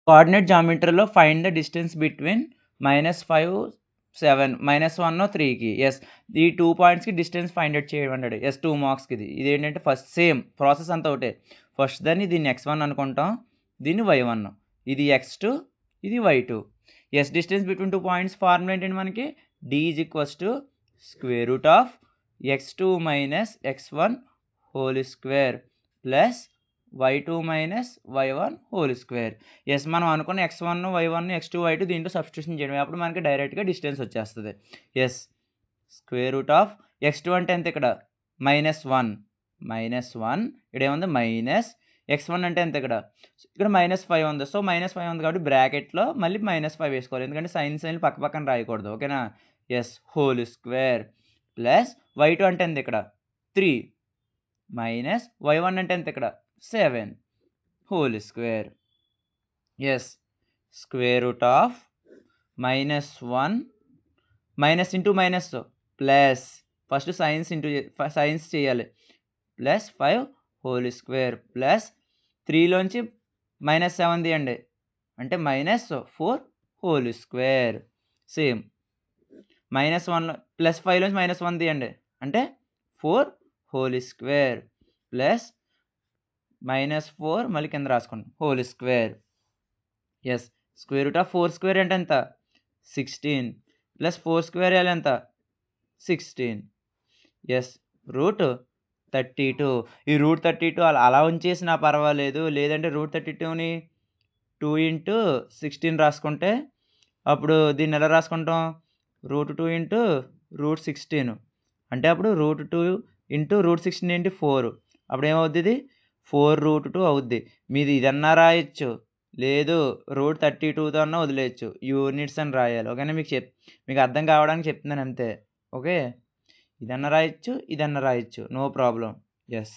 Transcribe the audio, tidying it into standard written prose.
Coordinate జామెట్రీలో find the distance between -5, 7 -1, 3కి. Yes. ఈ 2 పాయింట్స్‌కి డిస్టెన్స్ ఫైండ్ ఔట్ చేయమన్నాడు. యెస్. 2 మార్క్స్‌కి ఇది. ఇదేంటంటే ఫస్ట్ సేమ్ ప్రాసెస్ అంతా ఒకటే. ఫస్ట్ దాన్ని దీన్ని x1 అనుకుంటాం. దీన్ని y1. ఇది x2, ఇది y2. Yes. Distance between 2 points formula ఏంటంటే మనకి d = x2 - x1 whole square plus y2 - y1 whole square. Yes. మనం అనుకున్న x1, y1, x2, y2 దీంట్లో సబ్స్టిట్యూషన్ చేయడమే. అప్పుడు మనకి డైరెక్ట్‌గా డిస్టెన్స్ వచ్చేస్తది. యెస్. x2 అంటే ఎంత ఇక్కడ? -1. -1 ఇక్కడేముంది మైనస్ x1 అంటే ఎంత ఇక్కడ? ఇక్కడ -5 ఉంది. సో, -5 ఉంది కాబట్టి బ్రాకెట్‌లో మళ్ళీ -5 వేసుకోవాలి. ఎందుకంటే సైన్‌లు పక్క పక్కన రాయకూడదు. ఓకేనా? Yes. Whole square plus y2 అంటే ఎంత ఇక్కడ? 3 మైనస్ y1 అంటే ఎంత ఇక్కడ? 7 whole square. Yes. -1 minus into minus plus first science చేయాలి. ప్లస్ 5 హోల్ స్క్వేర్ ప్లస్ 3లోంచి -7 తీయండి. అంటే -4 హోల్ స్క్వేర్. సేమ్. -1 ప్లస్ 5లోంచి -1 తీయండి. అంటే 4 హోల్ స్క్వేర్ ప్లస్ -4 మళ్ళీ కింద రాసుకోండి. Whole square. యెస్. √4² అంటే ఎంత? 16 ప్లస్ 4² వేయాలి ఎంత? 16. యెస్. √32. ఈ √32 అలా ఉంచేసినా పర్వాలేదు. లేదంటే √32ని 2 ఇంటూ 16 రాసుకుంటే అప్పుడు దీన్ని ఎలా రాసుకుంటాం? √2 ఇంటూ √16 అంటే అప్పుడు √2 ఇంటూ √16 ఏంటి? 4. అప్పుడేమవుద్ది ఇది? 4√2 అవుద్ది. మీది ఇదన్నా రాయొచ్చు. లేదు √32తో అన్నా వదిలేయొచ్చు. యూనిట్స్ అని రాయాలి. ఓకేనా? మీకు అర్థం కావడానికి చెప్తున్నాను అంతే. ఓకే. ఇదన్నా రాయొచ్చు, ఇదన్నా రాయొచ్చు. No problem. యెస్.